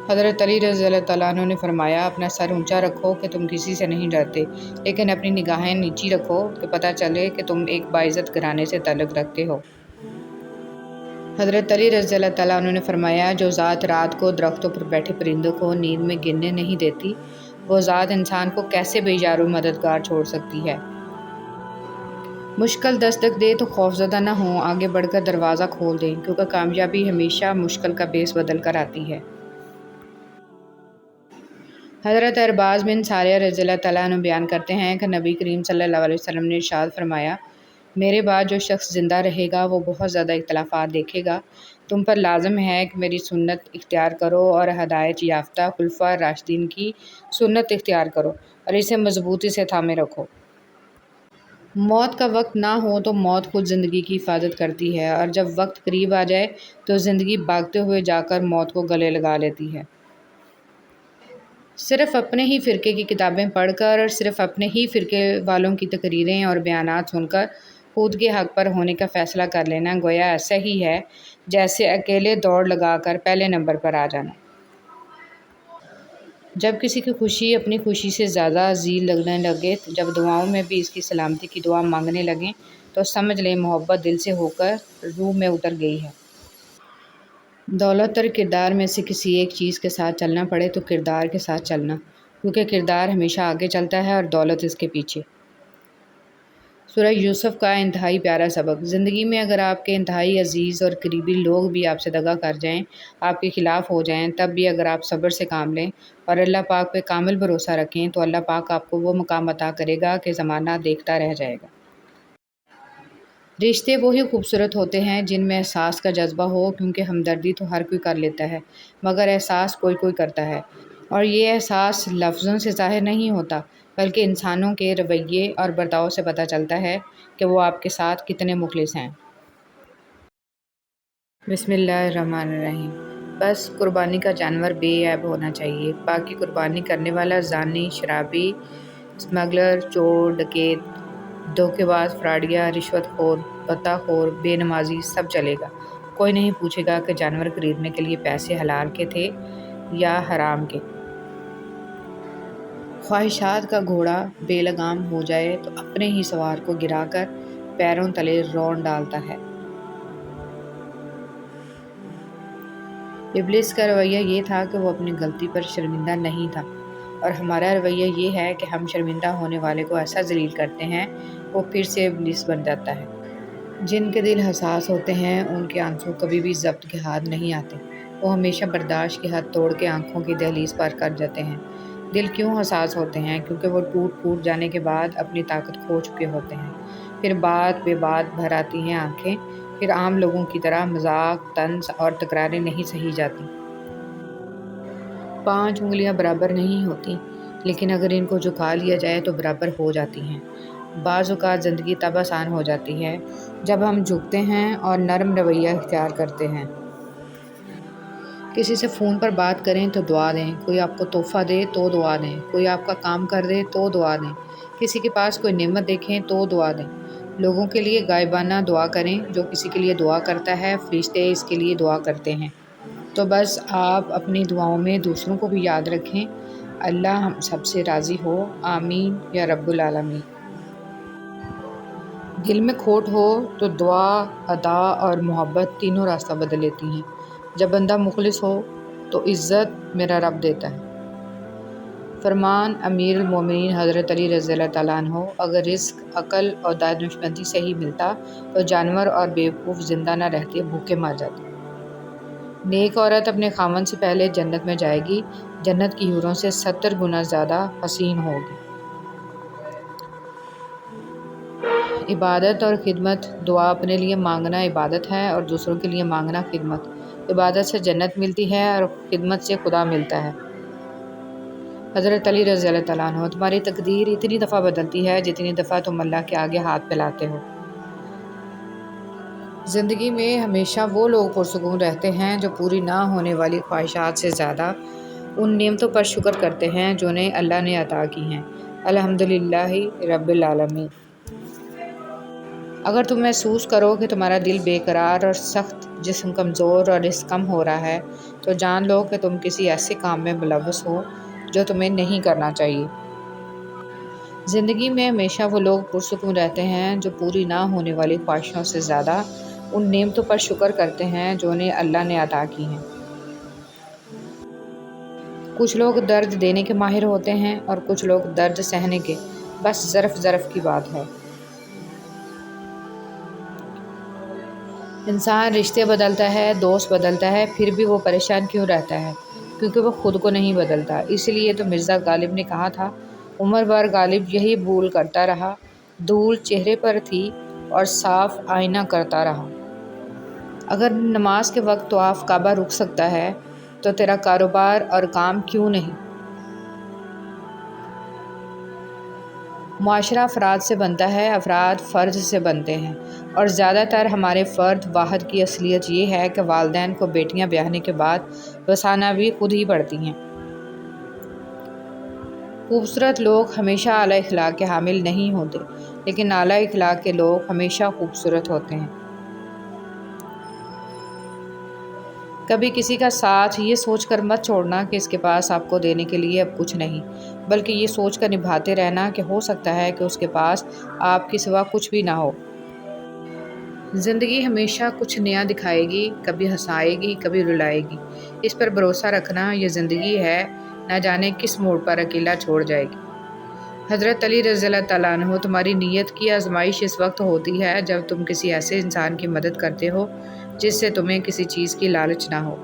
حضرت علی رضی اللہ تعالیٰ عنہ نے فرمایا، اپنا سر اونچا رکھو کہ تم کسی سے نہیں ڈرتے، لیکن اپنی نگاہیں نیچی رکھو کہ پتہ چلے کہ تم ایک باعزت گھرانے سے تعلق رکھتے ہو۔ حضرت علی رضی اللہ تعالیٰ عنہ نے فرمایا، جو ذات رات کو درختوں پر بیٹھے پرندوں کو نیند میں گرنے نہیں دیتی، وہ ذات انسان کو کیسے بے یار و مددگار چھوڑ سکتی ہے۔ مشکل دستک دے تو خوفزدہ نہ ہوں، آگے بڑھ کر دروازہ کھول دیں، کیونکہ کامیابی ہمیشہ مشکل کا بیس بدل کر آتی ہے۔ حضرت ارباز بن ساریہ رضی اللہ تعالیٰ عنہ بیان کرتے ہیں کہ نبی کریم صلی اللہ علیہ وسلم نے ارشاد فرمایا، میرے بعد جو شخص زندہ رہے گا وہ بہت زیادہ اختلافات دیکھے گا۔ تم پر لازم ہے کہ میری سنت اختیار کرو اور ہدایت یافتہ خلفائے راشدین کی سنت اختیار کرو اور اسے مضبوطی سے تھامے رکھو۔ موت کا وقت نہ ہو تو موت خود زندگی کی حفاظت کرتی ہے، اور جب وقت قریب آ جائے تو زندگی بھاگتے ہوئے جا کر موت کو گلے لگا لیتی ہے۔ صرف اپنے ہی فرقے کی کتابیں پڑھ کر اور صرف اپنے ہی فرقے والوں کی تقریریں اور بیانات سن کر خود کے حق پر ہونے کا فیصلہ کر لینا گویا ایسا ہی ہے جیسے اکیلے دوڑ لگا کر پہلے نمبر پر آ جانا۔ جب کسی کی خوشی اپنی خوشی سے زیادہ عزیز لگنے لگے، جب دعاؤں میں بھی اس کی سلامتی کی دعا مانگنے لگیں، تو سمجھ لیں محبت دل سے ہو کر روح میں اتر گئی ہے۔ دولت اور کردار میں سے کسی ایک چیز کے ساتھ چلنا پڑے تو کردار کے ساتھ چلنا، کیونکہ کردار ہمیشہ آگے چلتا ہے اور دولت اس کے پیچھے۔ سورہ یوسف کا انتہائی پیارا سبق۔ زندگی میں اگر آپ کے انتہائی عزیز اور قریبی لوگ بھی آپ سے دغا کر جائیں، آپ کے خلاف ہو جائیں، تب بھی اگر آپ صبر سے کام لیں اور اللہ پاک پہ کامل بھروسہ رکھیں تو اللہ پاک آپ کو وہ مقام عطا کرے گا کہ زمانہ دیکھتا رہ جائے گا۔ رشتے وہی خوبصورت ہوتے ہیں جن میں احساس کا جذبہ ہو، کیونکہ ہمدردی تو ہر کوئی کر لیتا ہے مگر احساس کوئی کوئی کرتا ہے، اور یہ احساس لفظوں سے ظاہر نہیں ہوتا بلکہ انسانوں کے رویے اور برتاؤ سے پتہ چلتا ہے کہ وہ آپ کے ساتھ کتنے مخلص ہیں۔ بسم اللہ الرحمن الرحیم۔ بس قربانی کا جانور بے عیب ہونا چاہیے، باقی قربانی کرنے والا زانی، شرابی، اسمگلر، چور، ڈکیت، دھوکے باز، فراڈیا، رشوت خور، بتہ خور، بے نمازی سب چلے گا۔ کوئی نہیں پوچھے گا کہ جانور خریدنے کے لیے پیسے حلال کے تھے یا حرام کے۔ خواہشات کا گھوڑا بے لگام ہو جائے تو اپنے ہی سوار کو گرا کر پیروں تلے رون ڈالتا ہے۔ ابلیس کا رویہ یہ تھا کہ وہ اپنی غلطی پر شرمندہ نہیں تھا، اور ہمارا رویہ یہ ہے کہ ہم شرمندہ ہونے والے کو ایسا ذلیل کرتے ہیں وہ پھر سے ابلیس بن جاتا ہے۔ جن کے دل حساس ہوتے ہیں ان کے آنسو کبھی بھی ضبط کے ہاتھ نہیں آتے، وہ ہمیشہ برداشت کی حد توڑ کے آنکھوں کی دہلیز پار کر جاتے ہیں۔ دل کیوں حساس ہوتے ہیں؟ کیونکہ وہ ٹوٹ پھوٹ جانے کے بعد اپنی طاقت کھو چکے ہوتے ہیں۔ پھر بات بے بات بھر آتی ہیں آنکھیں، پھر عام لوگوں کی طرح مذاق، طنز اور تکراریں نہیں سہی جاتی۔ 5 انگلیاں برابر نہیں ہوتی، لیکن اگر ان کو جھکا لیا جائے تو برابر ہو جاتی ہیں۔ بعض اوقات زندگی تب آسان ہو جاتی ہے جب ہم جھکتے ہیں اور نرم رویہ اختیار کرتے ہیں۔ کسی سے فون پر بات کریں تو دعا دیں، کوئی آپ کو تحفہ دے تو دعا دیں، کوئی آپ کا کام کر دے تو دعا دیں، کسی کے پاس کوئی نعمت دیکھیں تو دعا دیں۔ لوگوں کے لیے غائبانہ دعا کریں، جو کسی کے لیے دعا کرتا ہے فرشتے اس کے لیے دعا کرتے ہیں۔ تو بس آپ اپنی دعاؤں میں دوسروں کو بھی یاد رکھیں۔ اللہ ہم سب سے راضی ہو، آمین یا رب العالمین۔ دل میں کھوٹ ہو تو دعا، ادا اور محبت تینوں راستہ بدل لیتی ہیں۔ جب بندہ مخلص ہو تو عزت میرا رب دیتا ہے۔ فرمان امیر المومنین حضرت علی رضی اللہ تعالیٰ عنہ، اگر رزق عقل اور دانشمندی سے ہی ملتا تو جانور اور بیوقوف زندہ نہ رہتے، بھوکے مر جاتے۔ نیک عورت اپنے خاوند سے پہلے جنت میں جائے گی، جنت کی حوروں سے 70 گنا زیادہ حسین ہوگی۔ عبادت اور خدمت۔ دعا اپنے لیے مانگنا عبادت ہے اور دوسروں کے لیے مانگنا خدمت۔ عبادت سے جنت ملتی ہے اور خدمت سے خدا ملتا ہے۔ حضرت علی رضی اللہ تعالیٰ عنہ، تمہاری تقدیر اتنی دفعہ بدلتی ہے جتنی دفعہ تم اللہ کے آگے ہاتھ پھیلاتے ہو۔ زندگی میں ہمیشہ وہ لوگ پرسکون رہتے ہیں جو پوری نہ ہونے والی خواہشات سے زیادہ ان نعمتوں پر شکر کرتے ہیں جو انہیں اللہ نے عطا کی ہیں۔ الحمدللہ رب العالمین۔ اگر تم محسوس کرو کہ تمہارا دل بے قرار اور سخت جسم کمزور اور رزق کم ہو رہا ہے تو جان لو کہ تم کسی ایسے کام میں ملوث ہو جو تمہیں نہیں کرنا چاہیے۔ زندگی میں ہمیشہ وہ لوگ پرسکون رہتے ہیں جو پوری نہ ہونے والی خواہشوں سے زیادہ ان نعمتوں پر شکر کرتے ہیں جو انہیں اللہ نے عطا کی ہیں۔ کچھ لوگ درد دینے کے ماہر ہوتے ہیں اور کچھ لوگ درد سہنے کے، بس ظرف کی بات ہے۔ انسان رشتے بدلتا ہے، دوست بدلتا ہے، پھر بھی وہ پریشان کیوں رہتا ہے؟ کیونکہ وہ خود کو نہیں بدلتا۔ اس لیے تو مرزا غالب نے کہا تھا، عمر بھر غالب یہی بھول کرتا رہا، دھول چہرے پر تھی اور صاف آئینہ کرتا رہا۔ اگر نماز کے وقت طواف کعبہ رک سکتا ہے تو تیرا کاروبار اور کام کیوں نہیں؟ معاشرہ افراد سے بنتا ہے، افراد فرد سے بنتے ہیں، اور زیادہ تر ہمارے فرد واحد کی اصلیت یہ ہے کہ والدین کو بیٹیاں بیاہنے کے بعد وسانا بھی خود ہی پڑتی ہیں۔ خوبصورت لوگ ہمیشہ اعلیٰ اخلاق کے حامل نہیں ہوتے، لیکن اعلیٰ اخلاق کے لوگ ہمیشہ خوبصورت ہوتے ہیں۔ کبھی کسی کا ساتھ یہ سوچ کر مت چھوڑنا کہ اس کے پاس آپ کو دینے کے لیے اب کچھ نہیں، بلکہ یہ سوچ کر نبھاتے رہنا کہ ہو سکتا ہے کہ اس کے پاس آپ کے سوا کچھ بھی نہ ہو۔ زندگی ہمیشہ کچھ نیا دکھائے گی، کبھی ہنسائے گی، کبھی رلائے گی۔ اس پر بھروسہ رکھنا، یہ زندگی ہے، نہ جانے کس موڑ پر اکیلا چھوڑ جائے گی۔ حضرت علی رضی اللہ تعالیٰ عنہ، تمہاری نیت کی آزمائش اس وقت ہوتی ہے جب تم کسی ایسے انسان کی مدد کرتے ہو جس سے تمہیں کسی چیز کی لالچ نہ ہو۔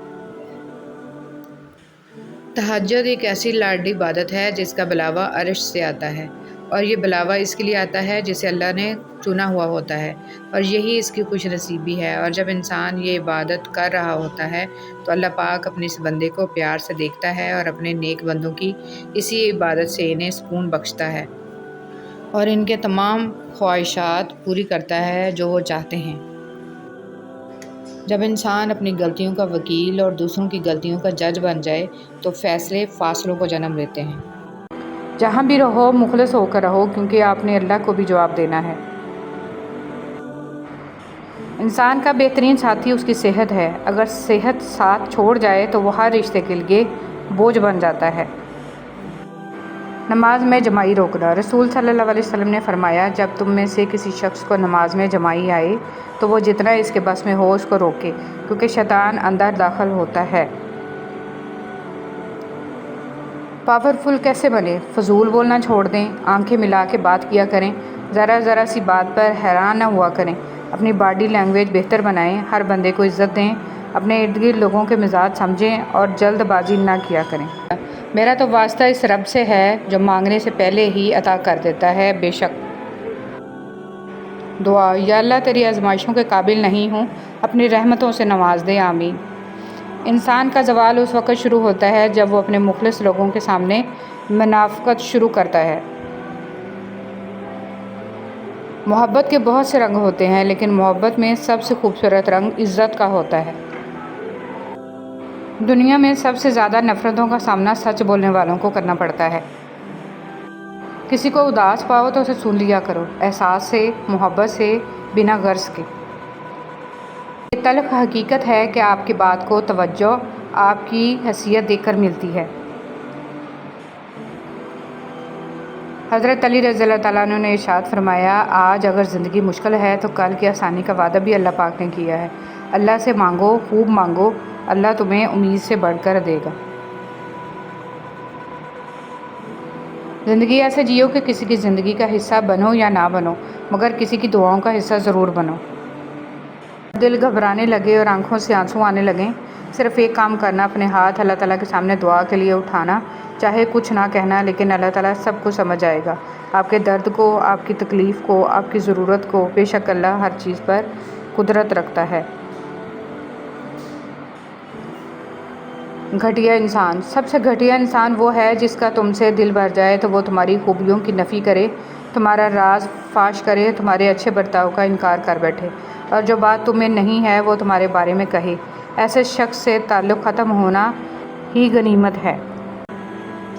تہجد ایک ایسی لاڈلی عبادت ہے جس کا بلاوا عرش سے آتا ہے، اور یہ بلاوا اس کے لیے آتا ہے جسے اللہ نے چنا ہوا ہوتا ہے، اور یہی اس کی خوش نصیبی ہے۔ اور جب انسان یہ عبادت کر رہا ہوتا ہے تو اللہ پاک اپنے اس بندے کو پیار سے دیکھتا ہے اور اپنے نیک بندوں کی اسی عبادت سے انہیں سکون بخشتا ہے اور ان کے تمام خواہشات پوری کرتا ہے جو وہ چاہتے ہیں۔ جب انسان اپنی غلطیوں کا وکیل اور دوسروں کی غلطیوں کا جج بن جائے تو فیصلے فاصلوں کو جنم لیتے ہیں۔ جہاں بھی رہو مخلص ہو کر رہو، کیونکہ آپ نے اللہ کو بھی جواب دینا ہے۔ انسان کا بہترین ساتھی اس کی صحت ہے، اگر صحت ساتھ چھوڑ جائے تو وہ ہر رشتے کے لیے بوجھ بن جاتا ہے۔ نماز میں جماعی روکنا۔ رسول صلی اللہ علیہ وسلم نے فرمایا، جب تم میں سے کسی شخص کو نماز میں جماعی آئے تو وہ جتنا اس کے بس میں ہو اس کو روکے، کیونکہ شیطان اندر داخل ہوتا ہے۔ پاورفل کیسے بنے؟ فضول بولنا چھوڑ دیں، آنکھیں ملا کے بات کیا کریں، ذرا سی بات پر حیران نہ ہوا کریں، اپنی باڈی لینگویج بہتر بنائیں، ہر بندے کو عزت دیں، اپنے ارد گرد لوگوں کے مزاج سمجھیں اور جلد بازی نہ کیا کریں۔ میرا تو واسطہ اس رب سے ہے جو مانگنے سے پہلے ہی عطا کر دیتا ہے، بے شک۔ دعا: یا اللہ تیری آزمائشوں کے قابل نہیں ہوں، اپنی رحمتوں سے نواز دے، آمین۔ انسان کا زوال اس وقت شروع ہوتا ہے جب وہ اپنے مخلص لوگوں کے سامنے منافقت شروع کرتا ہے۔ محبت کے بہت سے رنگ ہوتے ہیں، لیکن محبت میں سب سے خوبصورت رنگ عزت کا ہوتا ہے۔ دنیا میں سب سے زیادہ نفرتوں کا سامنا سچ بولنے والوں کو کرنا پڑتا ہے۔ کسی کو اداس پاؤ تو اسے سن لیا کرو، احساس سے، محبت سے، بنا غرض کے۔ یہ تلخ حقیقت ہے کہ آپ کی بات کو توجہ آپ کی حیثیت دیکھ کر ملتی ہے۔ حضرت علی رضی اللہ تعالیٰ عنہ نے ارشاد فرمایا، آج اگر زندگی مشکل ہے تو کل کی آسانی کا وعدہ بھی اللہ پاک نے کیا ہے۔ اللہ سے مانگو، خوب مانگو، اللہ تمہیں امید سے بڑھ کر دے گا۔ زندگی ایسے جیو کہ کسی کی زندگی کا حصہ بنو یا نہ بنو، مگر کسی کی دعاؤں کا حصہ ضرور بنو۔ دل گھبرانے لگے اور آنکھوں سے آنسو آنے لگیں، صرف ایک کام کرنا، اپنے ہاتھ اللہ تعالیٰ کے سامنے دعا کے لیے اٹھانا، چاہے کچھ نہ کہنا، لیکن اللہ تعالیٰ سب کو سمجھ آئے گا، آپ کے درد کو، آپ کی تکلیف کو، آپ کی ضرورت کو۔ بے شک اللہ ہر چیز پر قدرت رکھتا ہے۔ گھٹیا انسان۔ سب سے گھٹیا انسان وہ ہے جس کا تم سے دل بھر جائے تو وہ تمہاری خوبیوں کی نفی کرے، تمہارا راز فاش کرے، تمہارے اچھے برتاؤ کا انکار کر بیٹھے، اور جو بات تمہیں نہیں ہے وہ تمہارے بارے میں کہے۔ ایسے شخص سے تعلق ختم ہونا ہی غنیمت ہے۔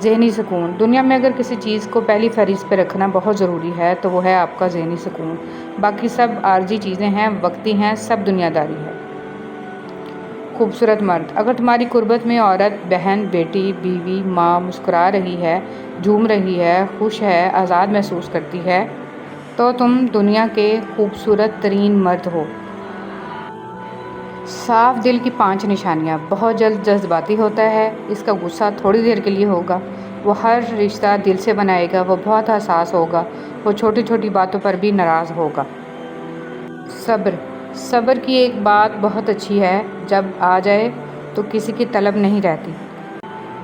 ذہنی سکون۔ دنیا میں اگر کسی چیز کو پہلی فہرست پہ رکھنا بہت ضروری ہے تو وہ ہے آپ کا ذہنی سکون۔ باقی سب عارضی چیزیں ہیں، وقتی ہیں، سب دنیا داری ہے۔ خوبصورت مرد۔ اگر تمہاری قربت میں عورت، بہن، بیٹی، بیوی، ماں مسکرا رہی ہے، جھوم رہی ہے، خوش ہے، آزاد محسوس کرتی ہے، تو تم دنیا کے خوبصورت ترین مرد ہو۔ صاف دل کی 5 نشانیاں۔ بہت جلد جذباتی ہوتا ہے، اس کا غصہ تھوڑی دیر کے لیے ہوگا، وہ ہر رشتہ دل سے بنائے گا، وہ بہت حساس ہوگا، وہ چھوٹی چھوٹی باتوں پر بھی ناراض ہوگا۔ صبر۔ صبر کی ایک بات بہت اچھی ہے، جب آ جائے تو کسی کی طلب نہیں رہتی۔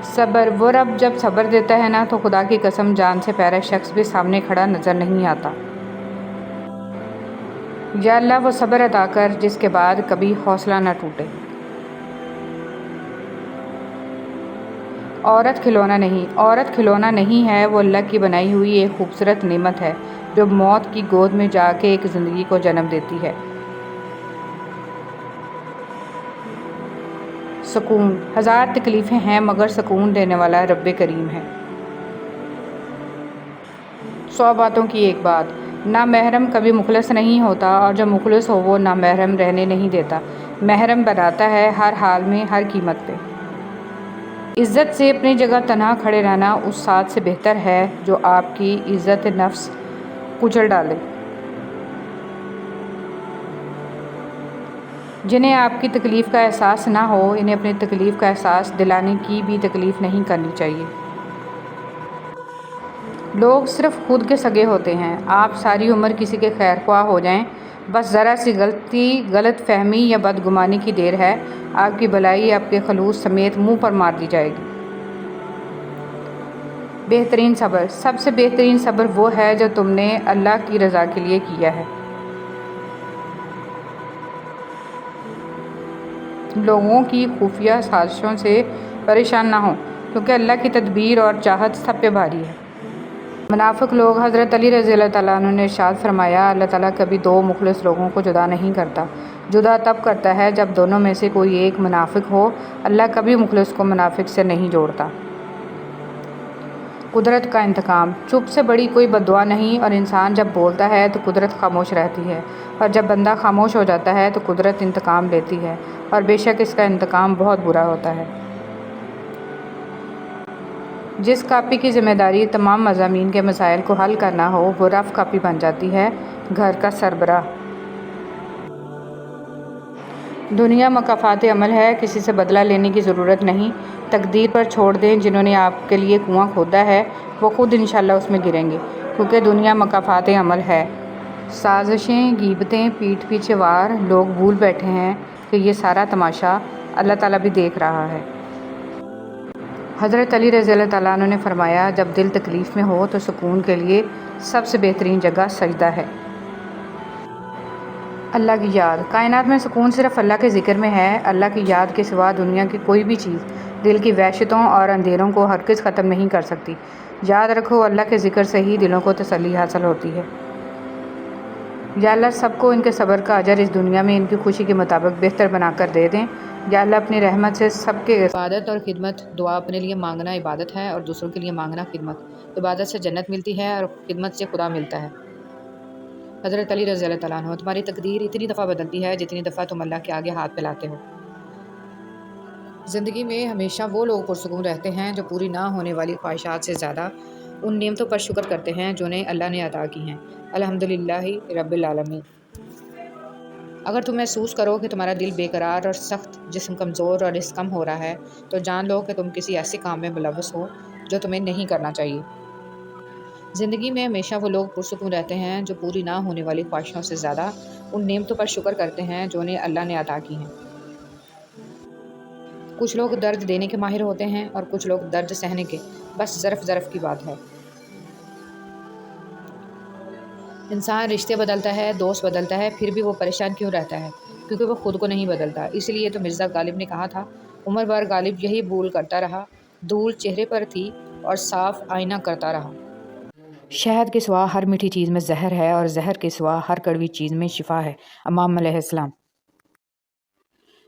صبر۔ وہ رب جب صبر دیتا ہے نا تو خدا کی قسم جان سے پیارا شخص بھی سامنے کھڑا نظر نہیں آتا۔ یا اللہ وہ صبر عطا کر جس کے بعد کبھی حوصلہ نہ ٹوٹے۔ عورت کھلونا نہیں۔ عورت کھلونا نہیں ہے، وہ اللہ کی بنائی ہوئی ایک خوبصورت نعمت ہے جو موت کی گود میں جا کے ایک زندگی کو جنم دیتی ہے۔ سکون۔ 1000 تکلیفیں ہیں مگر سکون دینے والا رب کریم ہے۔ 100 باتوں کی ایک بات۔ نامحرم کبھی مخلص نہیں ہوتا، اور جو مخلص ہو وہ نامحرم رہنے نہیں دیتا، محرم بناتا ہے ہر حال میں، ہر قیمت پہ۔ عزت سے اپنی جگہ تنہا کھڑے رہنا اس ساتھ سے بہتر ہے جو آپ کی عزت نفس کچل ڈالے۔ جنہیں آپ کی تکلیف کا احساس نہ ہو، انہیں اپنی تکلیف کا احساس دلانے کی بھی تکلیف نہیں کرنی چاہیے۔ لوگ صرف خود کے سگے ہوتے ہیں۔ آپ ساری عمر کسی کے خیر خواہ ہو جائیں، بس ذرا سی غلطی، غلط فہمی یا بدگمانی کی دیر ہے، آپ کی بھلائی آپ کے خلوص سمیت منہ پر مار دی جائے گی۔ بہترین صبر۔ سب سے بہترین صبر وہ ہے جو تم نے اللہ کی رضا کے لیے کیا ہے۔ لوگوں کی خفیہ سازشوں سے پریشان نہ ہوں، کیونکہ اللہ کی تدبیر اور چاہت سب پہ بھاری ہے۔ منافق لوگ۔ حضرت علی رضی اللہ تعالیٰ عنہ نے ارشاد فرمایا، اللہ تعالیٰ کبھی 2 مخلص لوگوں کو جدا نہیں کرتا، جدا تب کرتا ہے جب دونوں میں سے کوئی ایک منافق ہو۔ اللہ کبھی مخلص کو منافق سے نہیں جوڑتا۔ قدرت کا انتقام۔ چپ سے بڑی کوئی بددعا نہیں، اور انسان جب بولتا ہے تو قدرت خاموش رہتی ہے، اور جب بندہ خاموش ہو جاتا ہے تو قدرت انتقام لیتی ہے، اور بے شک اس کا انتقام بہت برا ہوتا ہے۔ جس کاپی کی ذمہ داری تمام مضامین کے مسائل کو حل کرنا ہو، وہ رف کاپی بن جاتی ہے، گھر کا سربراہ۔ دنیا مکافات عمل ہے، کسی سے بدلہ لینے کی ضرورت نہیں، تقدیر پر چھوڑ دیں۔ جنہوں نے آپ کے لیے کنواں کھودا ہے وہ خود انشاءاللہ اس میں گریں گے، کیونکہ دنیا مکافات عمل ہے۔ سازشیں، غیبتیں، پیٹھ پیچھے وار۔ لوگ بھول بیٹھے ہیں کہ یہ سارا تماشا اللہ تعالیٰ بھی دیکھ رہا ہے۔ حضرت علی رضی اللہ تعالیٰ عنہ نے فرمایا، جب دل تکلیف میں ہو تو سکون کے لیے سب سے بہترین جگہ سجدہ ہے۔ اللہ کی یاد۔ کائنات میں سکون صرف اللہ کے ذکر میں ہے۔ اللہ کی یاد کے سوا دنیا کی کوئی بھی چیز دل کی وحشتوں اور اندھیروں کو ہرگز ختم نہیں کر سکتی۔ یاد رکھو، اللہ کے ذکر سے ہی دلوں کو تسلی حاصل ہوتی ہے۔ یا اللہ سب کو ان کے صبر کا اجر اس دنیا میں ان کی خوشی کے مطابق بہتر بنا کر دے دیں۔ یا اللہ اپنی رحمت سے سب کے عبادت اور خدمت۔ دعا اپنے لیے مانگنا عبادت ہے اور دوسروں کے لیے مانگنا خدمت۔ عبادت سے جنت ملتی ہے اور خدمت سے خدا ملتا ہے۔ حضرت علی رضی اللہ تعالیٰ عنہ۔ تمہاری تقدیر اتنی دفعہ بدلتی ہے جتنی دفعہ تم اللہ کے آگے ہاتھ پھیلاتے ہو۔ زندگی میں ہمیشہ وہ لوگ پرسکون رہتے ہیں جو پوری نہ ہونے والی خواہشات سے زیادہ ان نعمتوں پر شکر کرتے ہیں جو انہیں اللہ نے عطا کی ہیں۔ الحمدللہ رب العالمین۔ اگر تم محسوس کرو کہ تمہارا دل بے قرار اور سخت، جسم کمزور اور رزق کم ہو رہا ہے، تو جان لو کہ تم کسی ایسے کام میں ملوث ہو جو تمہیں نہیں کرنا چاہیے۔ زندگی میں ہمیشہ وہ لوگ پرسکون رہتے ہیں جو پوری نہ ہونے والی خواہشوں سے زیادہ ان نعمتوں پر شکر کرتے ہیں جو انہیں اللہ نے عطا کی ہیں۔ کچھ لوگ درد دینے کے ماہر ہوتے ہیں اور کچھ لوگ درد سہنے کے، بس ظرف ظرف کی بات ہے۔ انسان رشتے بدلتا ہے، دوست بدلتا ہے، پھر بھی وہ پریشان کیوں رہتا ہے؟ کیونکہ وہ خود کو نہیں بدلتا۔ اس لیے تو مرزا غالب نے کہا تھا، عمر بھر غالب یہی بھول کرتا رہا، دھول چہرے پر تھی اور صاف آئینہ کرتا رہا۔ شہد کے سوا ہر میٹھی چیز میں زہر ہے، اور زہر کے سوا ہر کڑوی چیز میں شفا ہے۔ امام علیہ السلام۔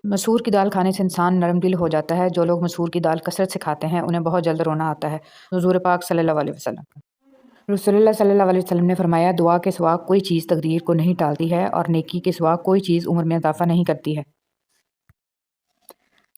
مسور کی دال کھانے سے انسان نرم دل ہو جاتا ہے۔ جو لوگ مسور کی دال کثرت سے کھاتے ہیں انہیں بہت جلد رونا آتا ہے۔ حضور پاک صلی اللہ علیہ وسلم۔ رسول اللہ صلی اللہ علیہ وسلم نے فرمایا، دعا کے سوا کوئی چیز تقدیر کو نہیں ٹالتی ہے، اور نیکی کے سوا کوئی چیز عمر میں اضافہ نہیں کرتی ہے۔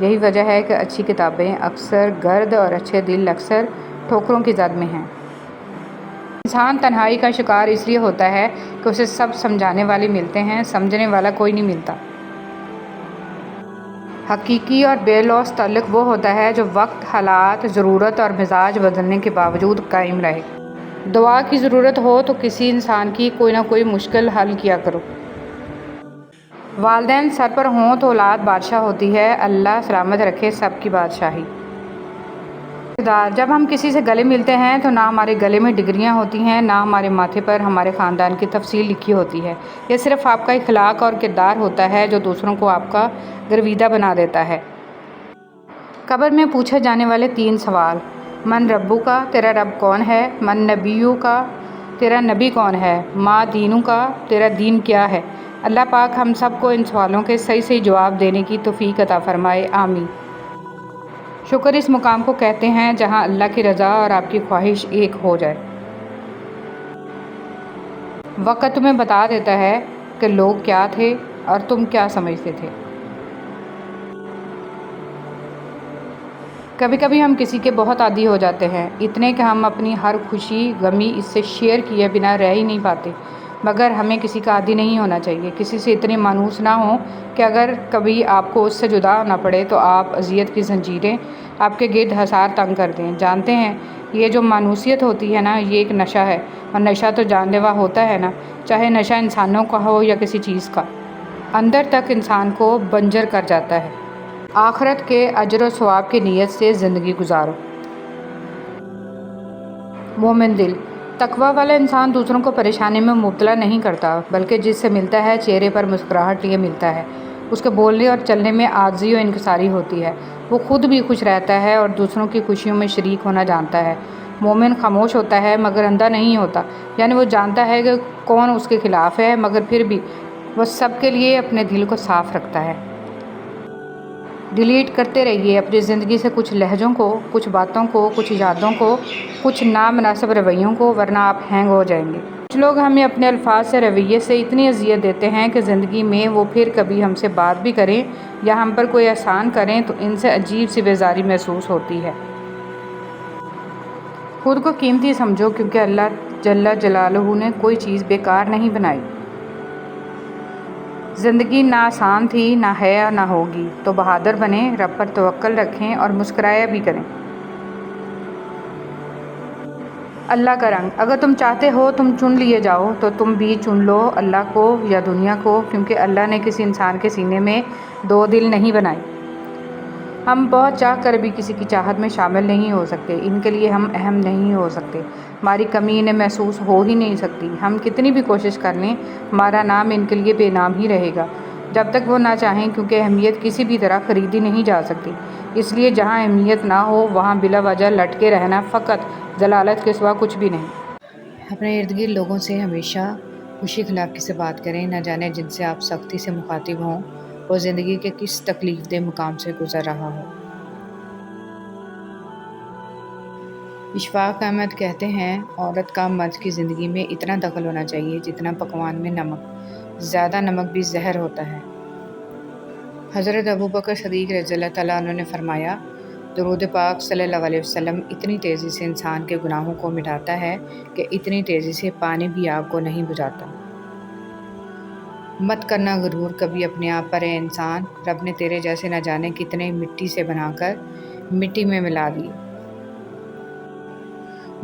یہی وجہ ہے کہ اچھی کتابیں اکثر گرد اور اچھے دل اکثر ٹھوکروں کی زد میں ہیں۔ انسان تنہائی کا شکار اس لیے ہوتا ہے کہ اسے سب سمجھانے والے ملتے ہیں، سمجھنے والا کوئی نہیں ملتا۔ حقیقی اور بے لوث تعلق وہ ہوتا ہے جو وقت، حالات، ضرورت اور مزاج بدلنے کے باوجود قائم رہے۔ دعا کی ضرورت ہو تو کسی انسان کی کوئی نہ کوئی مشکل حل کیا کرو۔ والدین سر پر ہوں تو اولاد بادشاہ ہوتی ہے، اللہ سلامت رکھے سب کی بادشاہی۔ جب ہم کسی سے گلے ملتے ہیں تو نہ ہمارے گلے میں ڈگریاں ہوتی ہیں، نہ ہمارے ماتھے پر ہمارے خاندان کی تفصیل لکھی ہوتی ہے۔ یہ صرف آپ کا اخلاق اور کردار ہوتا ہے جو دوسروں کو آپ کا گرویدہ بنا دیتا ہے۔ قبر میں پوچھے جانے والے 3 سوال: من ربو کا، تیرا رب کون ہے؟ من نبیو کا، تیرا نبی کون ہے؟ ما دینو کا، تیرا دین کیا ہے؟ اللہ پاک ہم سب کو ان سوالوں کے صحیح جواب دینے کی توفیق عطا فرمائے، آمین۔ شکر اس مقام کو کہتے ہیں جہاں اللہ کی رضا اور آپ کی خواہش ایک ہو جائے۔ وقت تمہیں بتا دیتا ہے کہ لوگ کیا تھے اور تم کیا سمجھتے تھے۔ کبھی کبھی ہم کسی کے بہت عادی ہو جاتے ہیں، اتنے کہ ہم اپنی ہر خوشی غمی اس سے شیئر کیے بنا رہ ہی نہیں پاتے، مگر ہمیں کسی کا عادی نہیں ہونا چاہیے، کسی سے اتنے مانوس نہ ہوں کہ اگر کبھی آپ کو اس سے جدا ہونا پڑے تو آپ اذیت کی زنجیریں آپ کے گرد حصار تنگ کر دیں۔ جانتے ہیں یہ جو مانوسیت ہوتی ہے نا، یہ ایک نشہ ہے، اور نشہ تو جان لیوا ہوتا ہے نا، چاہے نشہ انسانوں کا ہو یا کسی چیز کا، اندر تک انسان کو بنجر کر جاتا ہے۔ آخرت کے اجر و ثواب کی نیت سے زندگی گزارو۔ مومن دل: تقویٰ والا انسان دوسروں کو پریشانی میں مبتلا نہیں کرتا، بلکہ جس سے ملتا ہے چہرے پر مسکراہٹ لیے ملتا ہے۔ اس کے بولنے اور چلنے میں عاجزی و انکساری ہوتی ہے، وہ خود بھی خوش رہتا ہے اور دوسروں کی خوشیوں میں شریک ہونا جانتا ہے۔ مومن خاموش ہوتا ہے مگر اندھا نہیں ہوتا، یعنی وہ جانتا ہے کہ کون اس کے خلاف ہے، مگر پھر بھی وہ سب کے لیے اپنے دل کو صاف رکھتا ہے۔ ڈیلیٹ کرتے رہیے اپنی زندگی سے کچھ لہجوں کو، کچھ باتوں کو، کچھ یادوں کو، کچھ نامناسب رویوں کو، ورنہ آپ ہینگ ہو جائیں گے۔ کچھ لوگ ہمیں اپنے الفاظ سے، رویے سے اتنی اذیت دیتے ہیں کہ زندگی میں وہ پھر کبھی ہم سے بات بھی کریں یا ہم پر کوئی احسان کریں تو ان سے عجیب سی بیزاری محسوس ہوتی ہے۔ خود کو قیمتی سمجھو، کیونکہ اللہ جل جلالہ نے کوئی چیز بیکار نہیں بنائی۔ زندگی نہ آسان تھی، نہ ہے اور نہ ہوگی، تو بہادر بنیں، رب پر توکل رکھیں اور مسکرایا بھی کریں۔ اللہ کا رنگ: اگر تم چاہتے ہو تم چن لیے جاؤ تو تم بھی چن لو اللہ کو یا دنیا کو، کیونکہ اللہ نے کسی انسان کے سینے میں 2 دل نہیں بنائے۔ ہم بہت چاہ کر بھی کسی کی چاہت میں شامل نہیں ہو سکتے، ان کے لیے ہم اہم نہیں ہو سکتے، ہماری کمی انہیں محسوس ہو ہی نہیں سکتی۔ ہم کتنی بھی کوشش کر لیں، ہمارا نام ان کے لیے بے نام ہی رہے گا جب تک وہ نہ چاہیں، کیونکہ اہمیت کسی بھی طرح خریدی نہیں جا سکتی۔ اس لیے جہاں اہمیت نہ ہو وہاں بلا وجہ لٹکے رہنا فقط ضلالت کے سوا کچھ بھی نہیں۔ اپنے ارد گرد لوگوں سے ہمیشہ خوشی اخلاقی سے بات کریں، نہ جانے جن سے آپ سختی سے مخاطب ہوں وہ زندگی کے کس تکلیف دہ مقام سے گزر رہا ہو۔ اشفاق احمد کہتے ہیں، عورت کا مرد کی زندگی میں اتنا دخل ہونا چاہیے جتنا پکوان میں نمک، زیادہ نمک بھی زہر ہوتا ہے۔ حضرت ابوبکر صدیق رضی اللہ تعالیٰ عنہ نے فرمایا، درود پاک صلی اللہ علیہ وسلم اتنی تیزی سے انسان کے گناہوں کو مٹاتا ہے کہ اتنی تیزی سے پانی بھی آگ کو نہیں بجھاتا۔ مت کرنا غرور کبھی اپنے آپ پر اے انسان، رب نے تیرے جیسے نہ جانے کتنے مٹی سے بنا کر مٹی میں ملا دیے۔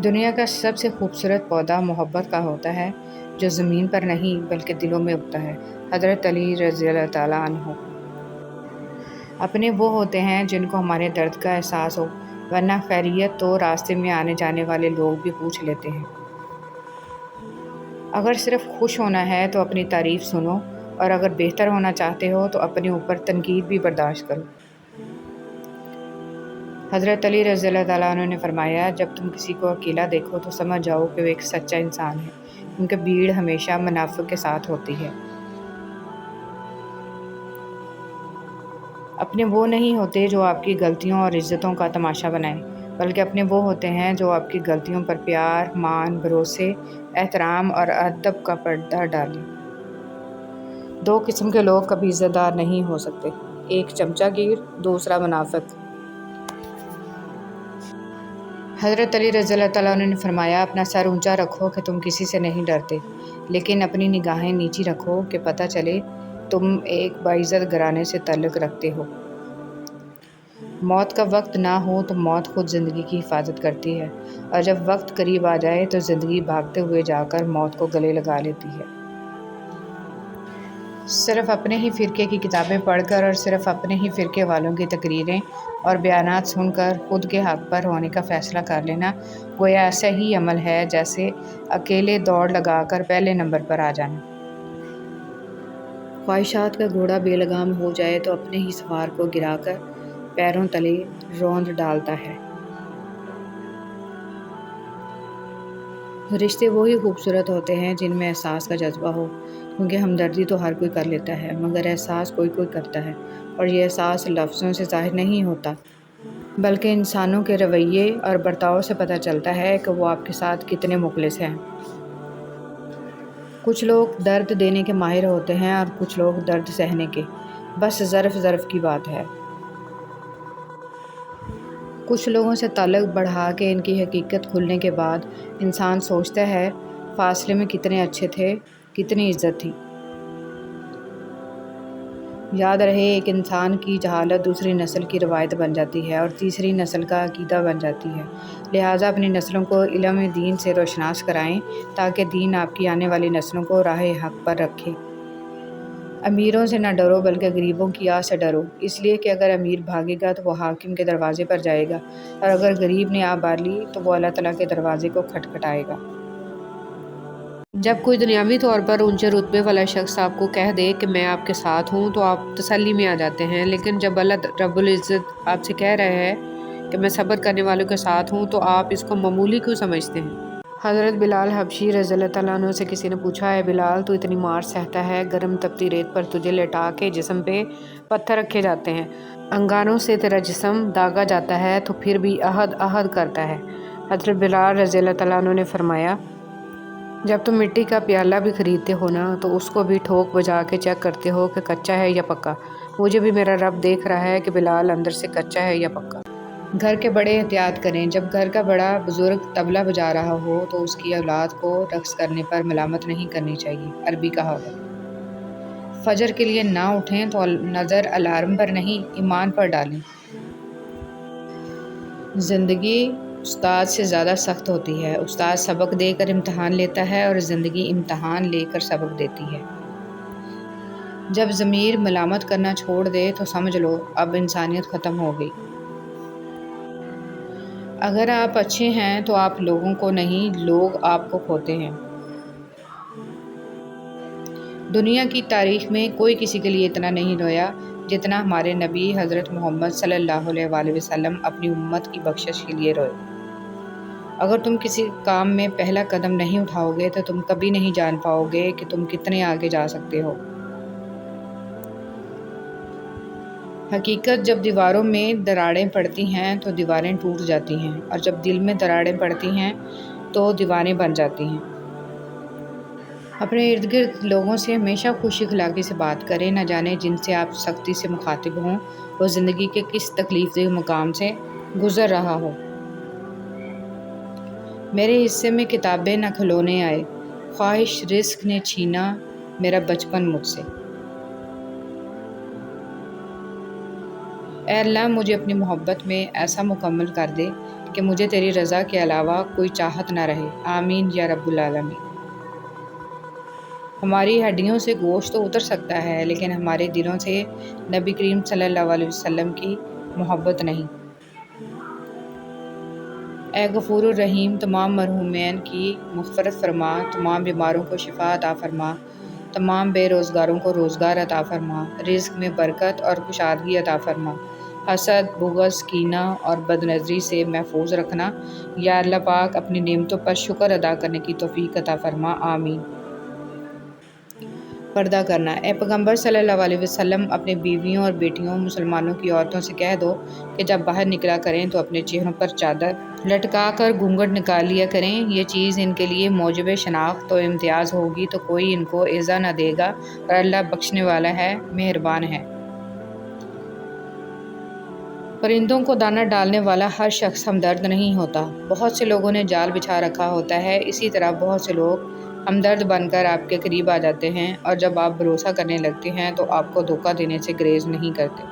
دنیا کا سب سے خوبصورت پودا محبت کا ہوتا ہے، جو زمین پر نہیں بلکہ دلوں میں اگتا ہے۔ حضرت علی رضی اللہ تعالیٰ عنہ۔ اپنے وہ ہوتے ہیں جن کو ہمارے درد کا احساس ہو، ورنہ خیریت تو راستے میں آنے جانے والے لوگ بھی پوچھ لیتے ہیں۔ اگر صرف خوش ہونا ہے تو اپنی تعریف سنو، اور اگر بہتر ہونا چاہتے ہو تو اپنے اوپر تنقید بھی برداشت کرو۔ حضرت علی رضی اللہ تعالیٰ عنہ نے فرمایا، جب تم کسی کو اکیلا دیکھو تو سمجھ جاؤ کہ وہ ایک سچا انسان ہے، کیونکہ بھیڑ ہمیشہ منافق کے ساتھ ہوتی ہے۔ اپنے وہ نہیں ہوتے جو آپ کی غلطیوں اور عزتوں کا تماشا بنائیں، بلکہ اپنے وہ ہوتے ہیں جو آپ کی غلطیوں پر پیار، مان، بھروسے، احترام اور ادب کا پردہ ڈالیں۔ 2 قسم کے لوگ کبھی عزت دار نہیں ہو سکتے، ایک چمچہ گیر، دوسرا منافق۔ حضرت علی رضی اللہ تعالیٰ عنہ نے فرمایا، اپنا سر اونچا رکھو کہ تم کسی سے نہیں ڈرتے، لیکن اپنی نگاہیں نیچی رکھو کہ پتہ چلے تم ایک باعزت گھرانے سے تعلق رکھتے ہو۔ موت کا وقت نہ ہو تو موت خود زندگی کی حفاظت کرتی ہے، اور جب وقت قریب آ جائے تو زندگی بھاگتے ہوئے جا کر موت کو گلے لگا لیتی ہے۔ صرف اپنے ہی فرقے کی کتابیں پڑھ کر اور صرف اپنے ہی فرقے والوں کی تقریریں اور بیانات سن کر خود کے حق پر ہونے کا فیصلہ کر لینا گویا ایسا ہی عمل ہے جیسے اکیلے دوڑ لگا کر پہلے نمبر پر آ جانا۔ خواہشات کا گھوڑا بے لگام ہو جائے تو اپنے ہی سوار کو گرا کر پیروں تلے روند ڈالتا ہے۔ رشتے وہی خوبصورت ہوتے ہیں جن میں احساس کا جذبہ ہو، کیونکہ ہمدردی تو ہر کوئی کر لیتا ہے، مگر احساس کوئی کوئی کرتا ہے، اور یہ احساس لفظوں سے ظاہر نہیں ہوتا بلکہ انسانوں کے رویے اور برتاؤ سے پتہ چلتا ہے کہ وہ آپ کے ساتھ کتنے مخلص ہیں۔ کچھ لوگ درد دینے کے ماہر ہوتے ہیں اور کچھ لوگ درد سہنے کے، بس ظرف کی بات ہے۔ کچھ لوگوں سے تعلق بڑھا کے ان کی حقیقت کھلنے کے بعد انسان سوچتا ہے فاصلے میں کتنے اچھے تھے، کتنی عزت تھی۔ یاد رہے، ایک انسان کی جہالت دوسری نسل کی روایت بن جاتی ہے اور تیسری نسل کا عقیدہ بن جاتی ہے، لہٰذا اپنی نسلوں کو علم دین سے روشناس کرائیں تاکہ دین آپ کی آنے والی نسلوں کو راہ حق پر رکھے۔ امیروں سے نہ ڈرو بلکہ غریبوں کی آہ سے ڈرو، اس لیے کہ اگر امیر بھاگے گا تو وہ حاکم کے دروازے پر جائے گا، اور اگر غریب نے آہ بار لی تو وہ اللہ تعالیٰ کے دروازے کو کھٹکھٹائے گا۔ جب کوئی دنیاوی طور پر اونچے رتبے والا شخص آپ کو کہہ دے کہ میں آپ کے ساتھ ہوں تو آپ تسلی میں آ جاتے ہیں، لیکن جب اللہ رب العزت آپ سے کہہ رہے ہے کہ میں صبر کرنے والوں کے ساتھ ہوں تو آپ اس کو معمولی کیوں سمجھتے ہیں؟ حضرت بلال حبشی رضی اللہ تعالیٰ عنہ سے کسی نے پوچھا، اے بلال، تو اتنی مار سہتا ہے، گرم تپتی ریت پر تجھے لٹا کے جسم پہ پتھر رکھے جاتے ہیں، انگاروں سے تیرا جسم داغا جاتا ہے، تو پھر بھی عہد عہد کرتا ہے۔ حضرت بلال رضی اللہ تعالیٰ عنہ نے فرمایا، جب تم مٹی کا پیالہ بھی خریدتے ہو نا تو اس کو بھی ٹھوک بجا کے چیک کرتے ہو کہ کچا ہے یا پکا۔ مجھے بھی میرا رب دیکھ رہا ہے کہ بلال اندر سے کچا ہے یا پکا۔ گھر کے بڑے احتیاط کریں، جب گھر کا بڑا بزرگ طبلہ بجا رہا ہو تو اس کی اولاد کو رقص کرنے پر ملامت نہیں کرنی چاہیے۔ عربی کہاوت۔ فجر کے لیے نہ اٹھیں تو نظر الارم پر نہیں، ایمان پر ڈالیں۔ زندگی استاد سے زیادہ سخت ہوتی ہے، استاد سبق دے کر امتحان لیتا ہے اور زندگی امتحان لے کر سبق دیتی ہے۔ جب ضمیر ملامت کرنا چھوڑ دے تو سمجھ لو اب انسانیت ختم ہو گئی۔ اگر آپ اچھے ہیں تو آپ لوگوں کو نہیں، لوگ آپ کو کھوتے ہیں۔ دنیا کی تاریخ میں کوئی کسی کے لیے اتنا نہیں رویا جتنا ہمارے نبی حضرت محمد صلی اللہ علیہ وآلہ وسلم اپنی امت کی بخشش کے لیے روئے۔ اگر تم کسی کام میں پہلا قدم نہیں اٹھاؤ گے تو تم کبھی نہیں جان پاؤ گے کہ تم کتنے آگے جا سکتے ہو۔ حقیقت جب دیواروں میں دراڑیں پڑتی ہیں تو دیواریں ٹوٹ جاتی ہیں، اور جب دل میں دراڑیں پڑتی ہیں تو دیواریں بن جاتی ہیں۔ اپنے ارد گرد لوگوں سے ہمیشہ خوش اخلاقی سے بات کریں، نہ جانے جن سے آپ سختی سے مخاطب ہوں وہ زندگی کے کس تکلیف دہ مقام سے گزر رہا ہو۔ میرے حصے میں کتابیں نہ کھلونے آئے، خواہش رزق نے چھینا میرا بچپن مجھ سے۔ اے اللہ، مجھے اپنی محبت میں ایسا مکمل کر دے کہ مجھے تیری رضا کے علاوہ کوئی چاہت نہ رہے، آمین یا رب العالمین۔ ہماری ہڈیوں سے گوشت تو اتر سکتا ہے لیکن ہمارے دلوں سے نبی کریم صلی اللہ علیہ وسلم کی محبت نہیں۔ اے غفور الرحیم، تمام مرحومین کی مغفرت فرما، تمام بیماروں کو شفا عطا فرما، تمام بے روزگاروں کو روزگار عطا فرما، رزق میں برکت اور کشادگی عطا فرما، حسد، بغض، کینہ اور بد نظری سے محفوظ رکھنا، یا اللہ پاک اپنی نعمتوں پر شکر ادا کرنے کی توفیق عطا فرما، آمین۔ پردہ کرنا۔ اے پیغمبر صلی اللہ علیہ وسلم، اپنے بیویوں اور بیٹیوں مسلمانوں کی عورتوں سے کہہ دو کہ جب باہر نکلا کریں تو اپنے چہروں پر چادر لٹکا کر گھونگھٹ نکال لیا کریں، یہ چیز ان کے لیے موجب شناخت و امتیاز ہوگی تو کوئی ان کو ایذا نہ دے گا، اور اللہ بخشنے والا ہے، مہربان ہے۔ پرندوں کو دانہ ڈالنے والا ہر شخص ہمدرد نہیں ہوتا۔ بہت سے لوگوں نے جال بچھا رکھا ہوتا ہے، اسی طرح بہت سے لوگ ہمدرد بن کر آپ کے قریب آ جاتے ہیں، اور جب آپ بھروسہ کرنے لگتے ہیں تو آپ کو دھوکہ دینے سے گریز نہیں کرتے۔